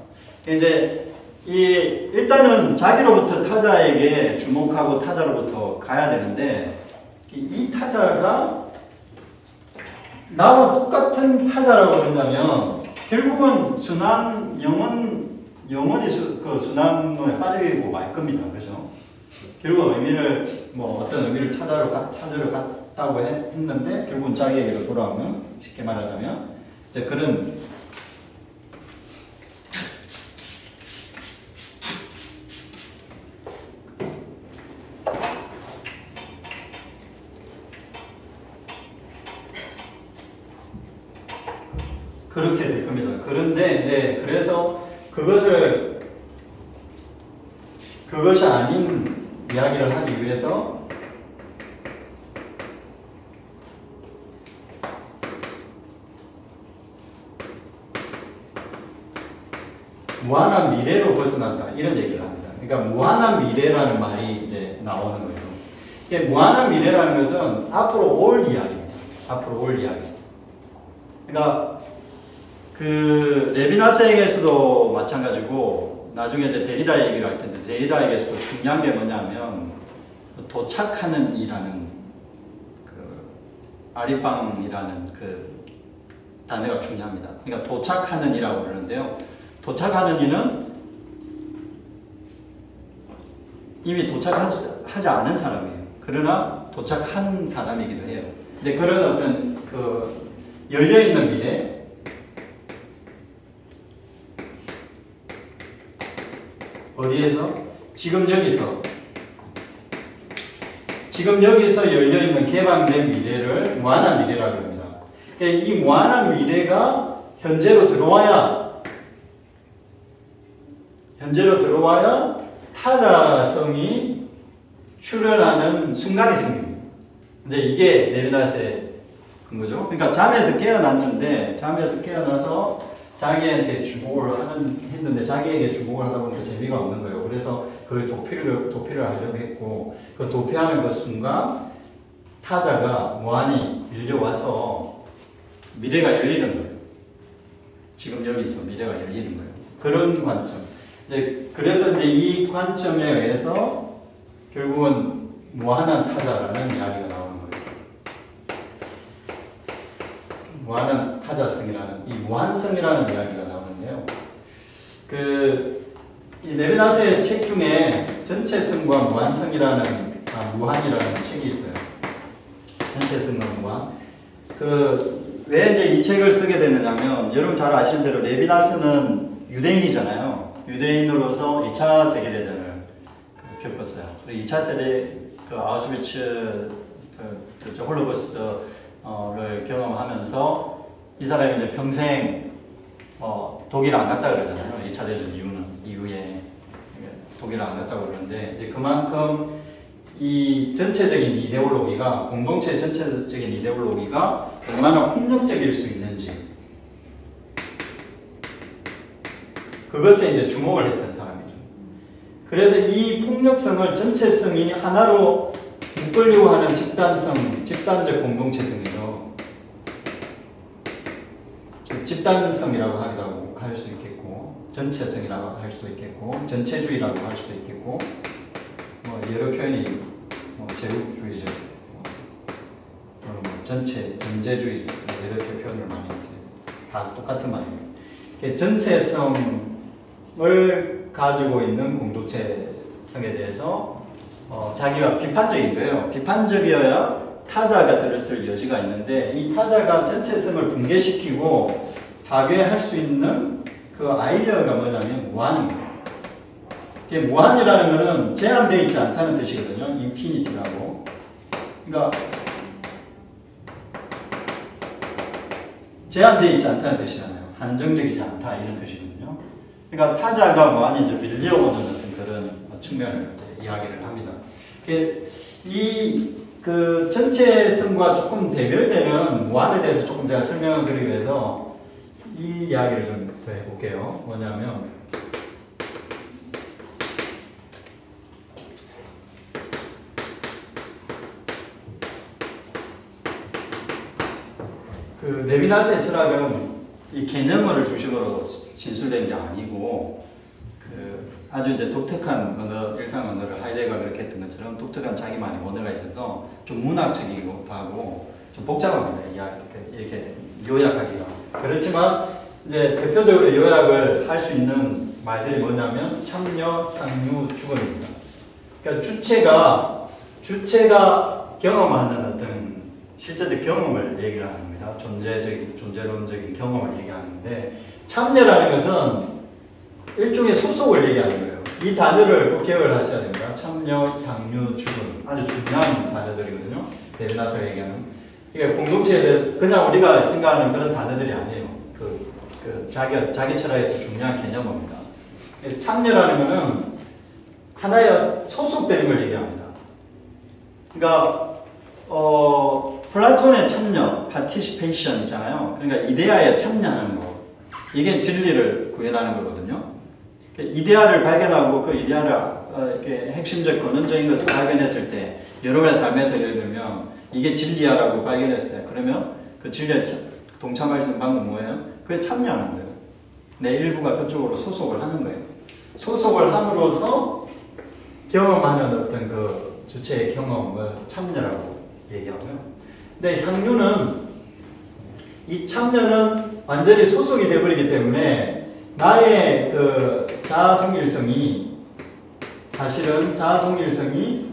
이제 일단은 자기로부터 타자에게 주목하고 타자로부터 가야 되는데 이 타자가 나와 똑같은 타자라고 그런다면 결국은 영원히 그 순환론에 빠지고 말 겁니다. 그죠? 결국 의미를, 어떤 의미를 찾으러 갔다고 했는데, 결국은 자기에게로 돌아오면, 쉽게 말하자면, 이제 그런, 그렇게 될 겁니다. 그런데 이제, 그래서 그것이 아닌 이야기를 하기 위해서 무한한 미래로 벗어난다. 이런 얘기를 합니다. 그러니까 무한한 미래라는 말이 이제 나오는 거예요. 무한한 미래라는 것은 앞으로 올 이야기입니다. 앞으로 올 이야기. 그러니까 그 레비나스에게서도 마찬가지고 나중에 이제 데리다 얘기를 할 텐데 데리다에게서도 중요한 게 뭐냐면 도착하는 이라는 그 아리빵이라는 그 단어가 중요합니다. 그러니까 도착하는 이라고 그러는데요. 도착하는 이는 이미 도착하지 않은 사람이에요. 그러나 도착한 사람이기도 해요. 이제 그런 어떤 그 열려있는 미래, 어디에서? 지금 여기서 열려있는 개방된 미래를 무한한 미래라고 합니다. 이 무한한 미래가 현재로 들어와야 타자성이 출현하는 순간이 생깁니다. 이제 이게 네비나스의 거죠. 그러니까 잠에서 깨어나서 자기한테 주목을 했는데 자기에게 주목을 하다 보니까 재미가 없는 거예요. 그래서 그걸 도피를 하려고 했고 그 도피하는 그 순간 타자가 무한히 밀려와서 미래가 열리는 거예요. 지금 여기서 미래가 열리는 거예요. 그런 관점. 그래서 이제 이 관점에 의해서 결국은 무한한 타자라는 이야기가 나오는 거예요. 무한한 타자성이라는, 이 무한성이라는 이야기가 나오는데요. 이 레비나스의 책 중에 전체성과 무한이라는 책이 있어요. 전체성과 무한. 왜 이제 이 책을 쓰게 되느냐면, 여러분 잘 아시는 대로 레비나스는 유대인이잖아요. 유대인으로서 2차 세계대전을 겪었어요. 2차 세대, 아우슈비츠, 홀로코스트를 경험하면서 이 사람이 이제 평생 독일 안 갔다 그러잖아요. 2차 대전 이후에. 독일을 안 갔다고 그러는데 이제 그만큼 이 전체적인 이데올로기가 공동체 전체적인 이데올로기가 얼마나 폭력적일 수 있는지 그것에 이제 주목을 했던 사람이죠. 그래서 이 폭력성을 전체성이 하나로 묶으려고 하는 집단성, 집단적 공동체성이죠. 집단성이라고 하기도 할 수 있겠고, 전체성이라고 할 수도 있겠고, 전체주의라고 할 수도 있겠고, 뭐 여러 표현이 뭐 제국주의적, 뭐 전체, 전제주의 이렇게 표현을 많이 했어요. 다 똑같은 말이에요. 전체성을 가지고 있는 공동체성에 대해서 자기가 비판적인 거예요. 비판적이어야 타자가 들었을 여지가 있는데 이 타자가 전체성을 붕괴시키고 파괴할 수 있는 그 아이디어가 뭐냐면 무한인 거예요. 무한이라는 것은 제한되어 있지 않다는 뜻이거든요. 인피니티라고. 그러니까 제한되어 있지 않다는 뜻이잖아요. 한정적이지 않다 이런 뜻이거든요. 그러니까 타자가 무한히 이제 밀려오는 어떤 그런 측면을 이제 이야기를 합니다. 그 전체성과 조금 대별되는 무한에 대해서 조금 제가 설명을 드리기 위해서 이 이야기를 좀 더 해볼게요. 뭐냐면 그 레비나스의 철학은 이 개념어를 중심으로 진술된 게 아니고 그 아주 이제 독특한 언어, 일상 언어를 하이데거가 그렇게 했던 것처럼 독특한 자기만의 언어가 있어서 좀 문학적이기도 하고 좀 복잡합니다. 이렇게 요약하기가. 그렇지만 이제 대표적으로 요약을 할 수 있는 말들이 뭐냐면 참여, 향유, 주거입니다. 그러니까 주체가 경험하는 어떤 실제적 경험을 얘기를 하는 겁니다. 존재론적인 경험을 얘기하는데 참여라는 것은 일종의 소속을 얘기하는 거예요. 이 단어를 꼭 기억을 하셔야 됩니다. 참여, 향유, 주거 아주 중요한 단어들이거든요. 레비나스가 얘기하는. 이게 공동체에 대해서 그냥 우리가 생각하는 그런 단어들이 아니에요. 자기 철학에서 중요한 개념입니다. 참여라는 것은 하나의 소속되는 걸 얘기합니다. 그러니까 플라톤의 참여, participation 있잖아요. 그러니까 이데아에 참여하는 거. 이게 진리를 구현하는 거거든요. 이데아를 발견하고 그 이데아를 이렇게 핵심적 근원적인 것을 발견했을 때 여러분의 삶에서 예를 들면 이게 진리야라고 발견했을 때 그러면 그 진리에 동참할 수 있는 방법은 뭐예요? 그게 참여하는 거예요. 내 일부가 그쪽으로 소속을 하는 거예요. 소속을 함으로써 경험하는 어떤 그 주체의 경험을 참여라고 얘기하고요. 근데 향유는 이 참여는 완전히 소속이 되어버리기 때문에 나의 그 자아동일성이 사실은 자아동일성이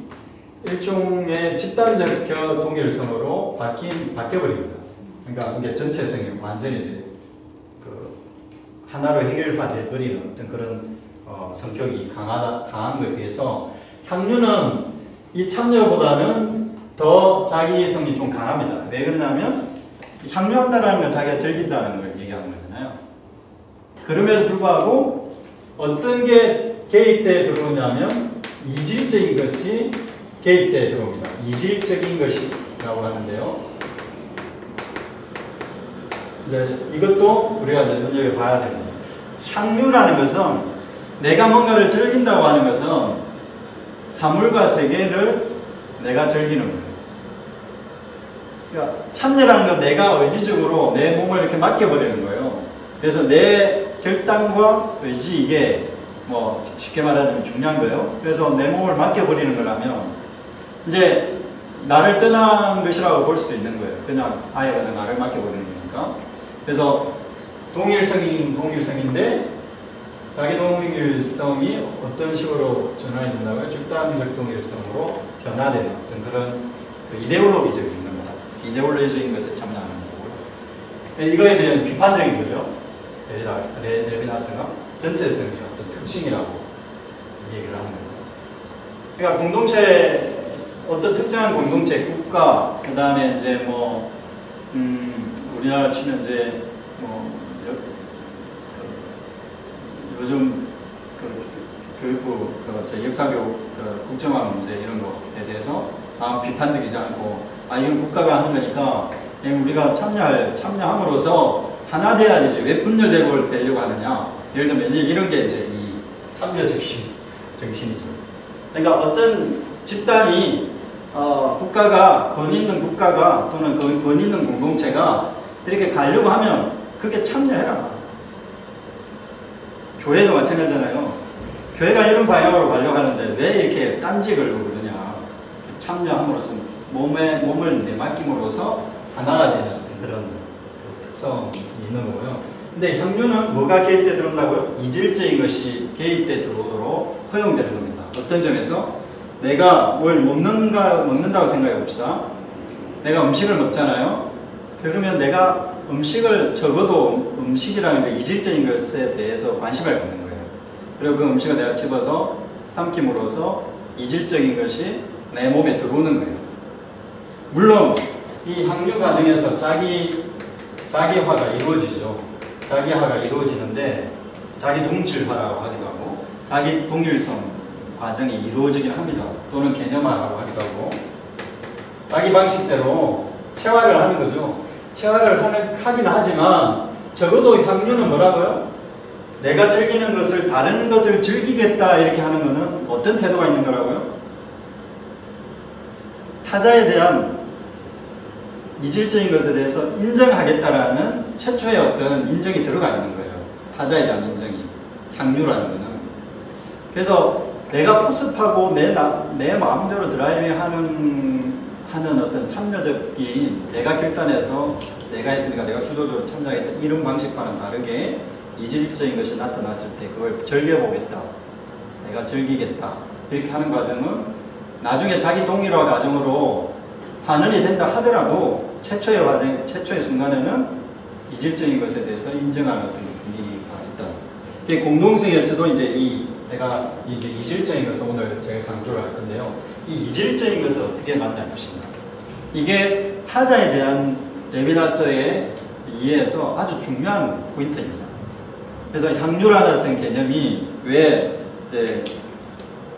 일종의 집단적 동일성으로 바뀌어버립니다. 그러니까 이게 전체성이 완전히 이제 그 하나로 해결되어 버리는 어떤 그런 성격이 강한 것에 비해서 향유는 이 참여보다는 더 자기성이 좀 강합니다. 왜 그러냐면 향유한다는 건 자기가 즐긴다는 걸 얘기하는 거잖아요. 그럼에도 불구하고 어떤 게 개입되어 들어오냐면 이질적인 것이 개입되어 들어옵니다. 이질적인 것이라고 하는데요. 이제 이것도 우리가 눈여겨봐야 됩니다. 향유라는 것은 내가 뭔가를 즐긴다고 하는 것은 사물과 세계를 내가 즐기는 거예요. 그러니까 참여라는 건 내가 의지적으로 내 몸을 이렇게 맡겨버리는 거예요. 그래서 내 결단과 의지 이게 뭐 쉽게 말하자면 중요한 거예요. 그래서 내 몸을 맡겨버리는 거라면 이제 나를 떠난 것이라고 볼 수도 있는 거예요. 그냥 아예 그냥 나를 맡겨버리는 거니까. 그래서 동일성인데 자기 동일성이 어떤 식으로 전환이 된다고요? 집단적 동일성으로 변화되는 어떤 그런 그 이데올로기적인 겁니다. 이데올로기적인 것에 참여하는 거고요. 이거에 대한 비판적인 거죠. 레비나스가 전체성의 어떤 특징이라고 얘기를 하는 거예요. 그러니까 공동체, 어떤 특정한 공동체, 국가, 그 다음에 이제 뭐, 우리나라 치면 이제 뭐, 요즘 교육부 저 역사교육 국정화 문제 이런 거에 대해서 비판적이지 않고 이건 국가가 하는 거니까 우리가 참여함으로써 하나 돼야 되지 왜 분열되고 되려고 하느냐. 예를 들면 이제 이런 게 이제 이 참여 정신이죠. 그러니까 어떤 집단이 국가가 권 있는 국가가 또는 권 있는 공동체가 이렇게 가려고 하면 그게 참여해라. 교회도 마찬가지잖아요. 교회가 이런 방향으로 가려고 하는데 왜 이렇게 딴지 걸고 그러냐. 참여함으로써 몸을 내맡김으로써 하나가 되는 그런 특성이 있는 거고요. 근데 향유는 뭐가 개입돼 들어온다고요? 이질적인 것이 개입돼 들어오도록 허용되는 겁니다. 어떤 점에서 내가 뭘 먹는다고 생각해 봅시다. 내가 음식을 먹잖아요. 그러면 내가 음식을 적어도 음식이라는 게 이질적인 것에 대해서 관심을 갖는 거예요. 그리고 그 음식을 내가 집어서 삼킴으로써 이질적인 것이 내 몸에 들어오는 거예요. 물론 이 항류 과정에서 자기화가 이루어지죠. 자기화가 이루어지는데 자기 동질화라고 하기도 하고 자기 동일성 과정이 이루어지긴 합니다. 또는 개념화라고 하기도 하고 자기 방식대로 체화를 하는 거죠. 체화를 하긴 하지만 적어도 향유는 뭐라고요? 내가 즐기는 것을 다른 것을 즐기겠다 이렇게 하는 것은 어떤 태도가 있는 거라고요? 타자에 대한 이질적인 것에 대해서 인정하겠다라는 최초의 어떤 인정이 들어가 있는 거예요. 타자에 대한 인정이. 향유라는 거는. 그래서 내가 포습하고 내 마음대로 드라이빙 하는 어떤 참여적인 내가 결단해서 내가 했으니까 내가 수도적으로 참여하겠다 이런 방식과는 다르게 이질적인 것이 나타났을 때 그걸 즐겨보겠다. 내가 즐기겠다. 이렇게 하는 과정은 나중에 자기 동일화 과정으로 환원이 된다 하더라도 최초의 과정, 최초의 순간에는 이질적인 것에 대해서 인정하는 어떤 분위기가 있다. 공동성에서도 이제 제가 이질적인 것을 오늘 제가 강조를 할 건데요. 이 이질적인 것을 어떻게 만날 것인가. 이게 타자에 대한 레비나서의 이해에서 아주 중요한 포인트입니다. 그래서 향유라는 어떤 개념이 왜 이제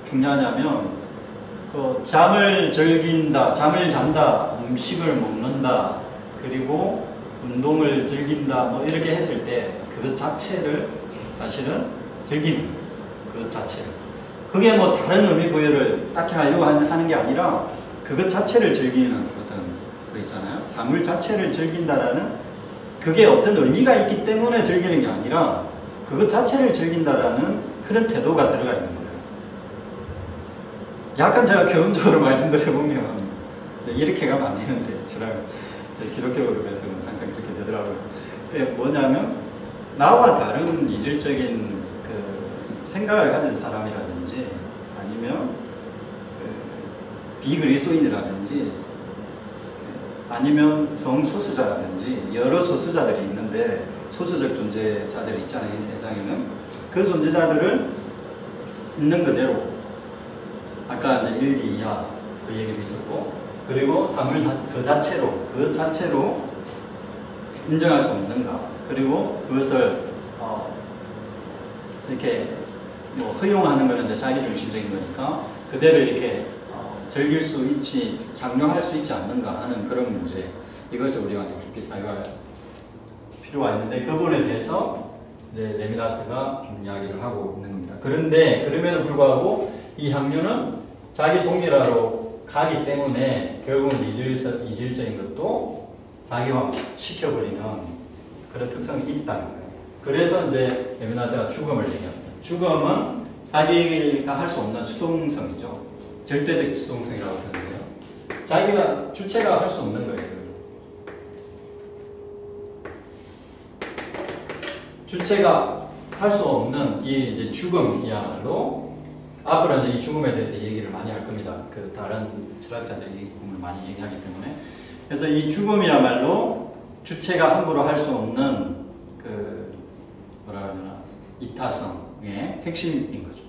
중요하냐면 잠을 즐긴다, 잠을 잔다, 음식을 먹는다, 그리고 운동을 즐긴다, 뭐 이렇게 했을 때 그것 자체를 사실은 즐기는 그것 자체를. 그게 뭐 다른 의미 부여를 딱히 하려고 하는 게 아니라 그것 자체를 즐기는 어떤 거 있잖아요. 사물 자체를 즐긴다라는 그게 어떤 의미가 있기 때문에 즐기는 게 아니라 그것 자체를 즐긴다라는 그런 태도가 들어가 있는 거예요. 약간 제가 교훈적으로 말씀드려보면 이렇게 가면 안 되는데 저랑 기독교로 해서는 항상 그렇게 되더라고요. 뭐냐면 나와 다른 이질적인 그 생각을 가진 사람이라든지 아니면 비그리스도인이라든지 아니면 성소수자라든지 여러 소수자들이 있는데 소수적 존재자들이 있잖아요. 이 세상에는 그 존재자들을 있는 그대로 아까 이제 1기 2하 그 얘기도 있었고 그리고 사물 그 자체로 인정할 수 없는가 그리고 그것을 이렇게 뭐 허용하는 거는 이제 자기중심적인 거니까 그대로 이렇게 즐길 수 있지 장려할 수 있지 않는가 하는 그런 문제 이것을 우리가 이제 깊이 살펴갈 필요가 있는데 그 부분에 대해서 이제 레미나스가 좀 이야기를 하고 있는 겁니다. 그런데 그럼에도 불구하고 이 향유는 자기 동일화로 가기 때문에 결국은 이질적인 것도 자기화 시켜버리는 그런 특성이 있다는 거예요. 그래서 이제 레미나스가 죽음을 얘기합니다. 죽음은 자기가 할 수 없는 수동성이죠. 절대적 수동성이라고 하는데요. 자기가 주체가 할 수 없는 거예요. 주체가 할 수 없는 이 이제 죽음이야말로 앞으로 이제 이 죽음에 대해서 얘기를 많이 할 겁니다. 그 다른 철학자들이 이 부분을 많이 얘기하기 때문에 그래서 이 죽음이야말로 주체가 함부로 할 수 없는 그 뭐라 그러나 이타성의 핵심인 거죠.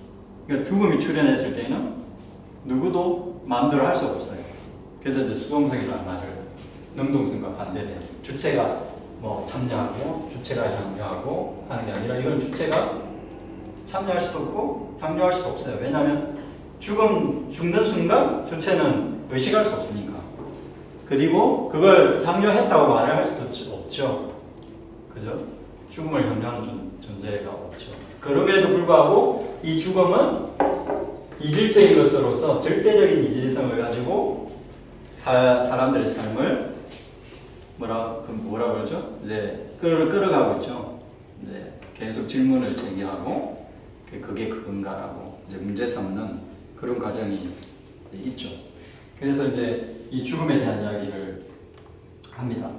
그러니까 죽음이 출현했을 때는 누구도 마음대로 할 수 없어요. 그래서 이제 수동성이라는 말을 능동성과 반대돼요. 주체가 뭐 참여하고 주체가 향유하고 하는 게 아니라 이건 주체가 참여할 수도 없고 강요할 수도 없어요. 왜냐하면 죽는 순간 주체는 의식할 수 없으니까. 그리고 그걸 강요했다고 말을 할 수도 없죠. 그죠? 죽음을 강요하는 존재가 없죠. 그럼에도 불구하고 이 죽음은 이질적인 것으로서 절대적인 이질성을 가지고 사람들의 삶을 뭐라 그러죠? 이제 끌어가고 있죠. 이제 계속 질문을 제기하고 그게 그건가라고 이제 문제 삼는 그런 과정이 있죠. 그래서 이제 이 죽음에 대한 이야기를 합니다.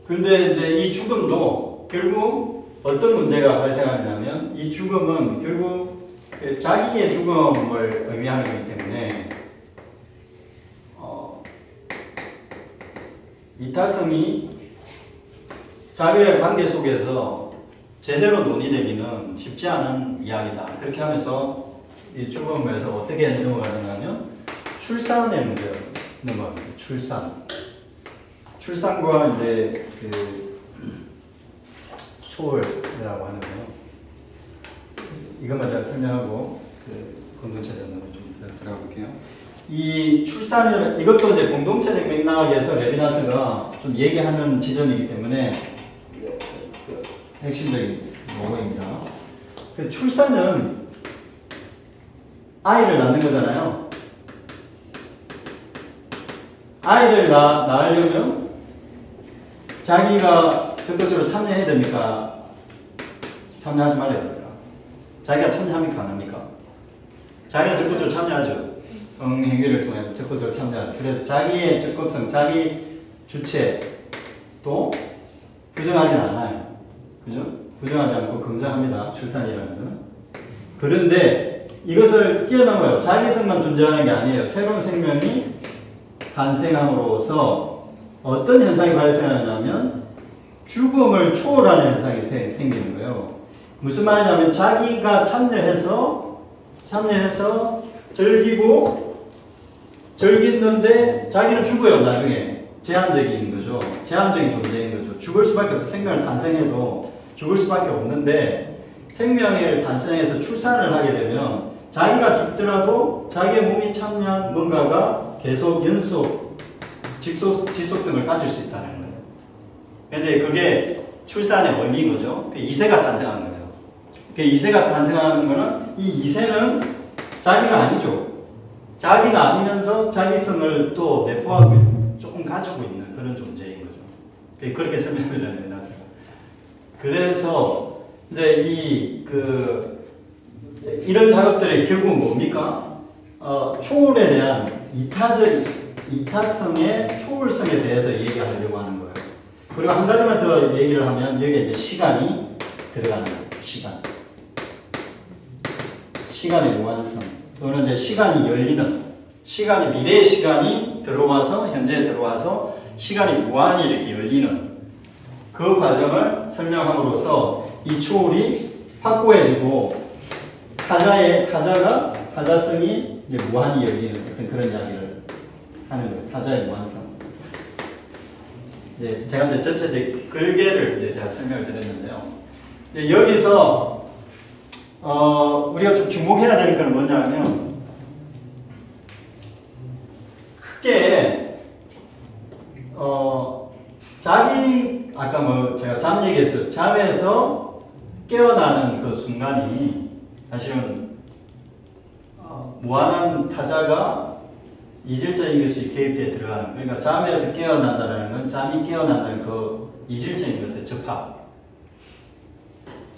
근데 이제 이 죽음도 결국 어떤 문제가 발생하냐면 이 죽음은 결국 자기의 죽음을 의미하는 거기 때문에 이타성이 자기의 관계 속에서 제대로 논의되기는 쉽지 않은 이야기다. 그렇게 하면서 이 죽음에서 어떻게 넘어가느냐면 출산의 문제로 넘어갑니다. 출산과 이제 그 초월이라고 하는 거요. 이것만 제가 설명하고 그 공동체 전으로 좀 들어가 볼게요. 이 출산이라는 이것도 이제 공동체적 맥락에서 레비나스가 좀 얘기하는 지점이기 때문에 그 핵심적인 용어입니다. 그 출산은 아이를 낳는 거잖아요. 아이를 낳으려면 자기가 적극적으로 참여해야 됩니까? 참여하지 말아야 됩니까? 자기가 참여합니까? 안 합니까? 자기가 적극적으로 참여하죠. 성행위를 통해서 적극적으로 참여하죠. 그래서 자기의 적극성, 자기 주체도 부정하지 않아요. 그죠? 부정하지 않고 긍정합니다. 출산이라는 것은. 그런데 이것을 뛰어넘어요. 자기성만 존재하는 게 아니에요. 새로운 생명이 탄생함으로써 어떤 현상이 발생하냐면 죽음을 초월하는 현상이 생기는 거예요. 무슨 말이냐면 자기가 참여해서 즐기는데 자기는 죽어요. 나중에 제한적인 거죠. 제한적인 존재인 거죠. 죽을 수밖에 없어. 생명을 탄생해도 죽을 수밖에 없는데 생명을 탄생해서 출산을 하게 되면 자기가 죽더라도 자기의 몸이 참여한 뭔가가 계속 지속성을 가질 수 있다는 거예요. 근데 그게 출산의 원리인 거죠. 이세가 탄생하는 거죠. 이세가 탄생하는 거는 이 이세는 자기가 아니죠. 자기가 아니면서 자기성을 또 내포하고 조금 가지고 있는 그런 존재인 거죠. 그렇게 설명을 해놨어요. 그래서 이제 이런 작업들이 결국 뭡니까? 초월에 대한 이타성의 초월성에 대해서 얘기하려고 하는 거예요. 그리고 한 가지만 더 얘기를 하면 여기에 이제 시간이 들어가는 거예요. 시간의 무한성 또는 이제 시간이 열리는 미래의 시간이 들어와서 현재에 들어와서 시간이 무한히 이렇게 열리는 그 과정을 설명함으로써 이 초월이 확고해지고 타자성이 이제 무한히 열리는 어떤 그런 이야기를 하는 거예요. 타자의 무한성. 이제 제가 이제 전체적 글계를 이제 제가 설명을 드렸는데요. 여기서 우리가 좀 주목해야 될 건 뭐냐면 크게 아까 제가 잠 얘기했어요. 잠에서 깨어나는 그 순간이 사실은 무한한 타자가 이질적인 것이 개입되어 들어가는, 그러니까 잠에서 깨어난다는 건 잠이 깨어난다는 그 이질적인 것의 접합,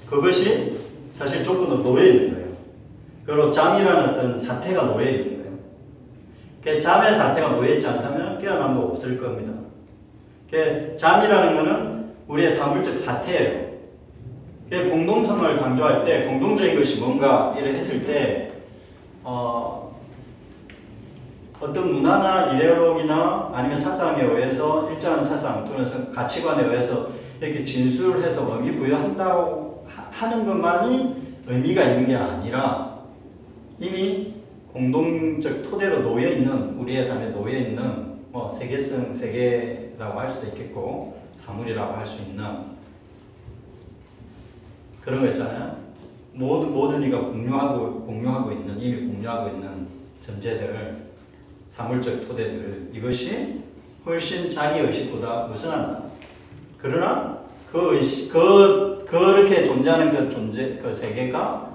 그것이 사실 조건으로 놓여 있는 거예요. 그리고 잠이라는 어떤 사태가 놓여 있는 거예요. 잠의 사태가 놓여 있지 않다면 깨어남도 없을 겁니다. 잠이라는 것은 우리의 사물적 사태예요. 공동성을 강조할 때 공동적인 것이 뭔가 이래 했을 때 어떤 문화나 이데올로기나 아니면 사상에 의해서 일정한 사상 또는 가치관에 의해서 이렇게 진술을 해서 의미 부여한다고 하는 것만이 의미가 있는 게 아니라 이미 공동적 토대로 놓여있는, 우리의 삶에 놓여있는 세계성, 세계라고 할 수도 있겠고 사물이라고 할 수 있는 그런 거 있잖아요. 모든 이가 공유하고 있는, 이미 공유하고 있는 전제들, 사물적 토대들, 이것이 훨씬 자기 의식보다 우선한다. 그러나 그 의식, 그렇게 존재하는 그 세계가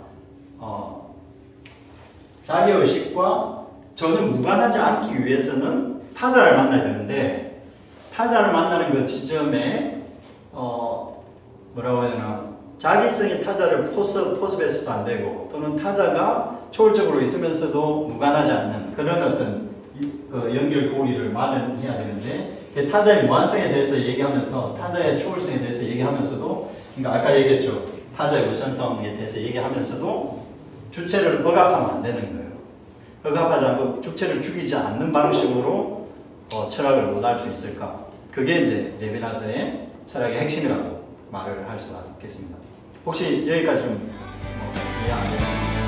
자기 의식과 전혀 무관하지 않기 위해서는 타자를 만나야 되는데, 타자를 만나는 그 지점에 뭐라고 해야 되나, 자기성이 타자를 포섭해서도 안 되고, 또는 타자가 초월적으로 있으면서도 무관하지 않는 그런 어떤 그 연결 고리를 마련해야 되는데, 타자의 무한성에 대해서 얘기하면서, 타자의 초월성에 대해서 얘기하면서도, 그러니까 아까 얘기했죠, 타자의 우선성에 대해서 얘기하면서도 주체를 억압하면 안 되는 거예요. 억압하지 않고 주체를 죽이지 않는 방식으로 철학을 못할 수 있을까? 그게 이제 레비나스의 철학의 핵심이라고 말을 할 수가 있겠습니다. 혹시 여기까지 좀 이해 안 되나요?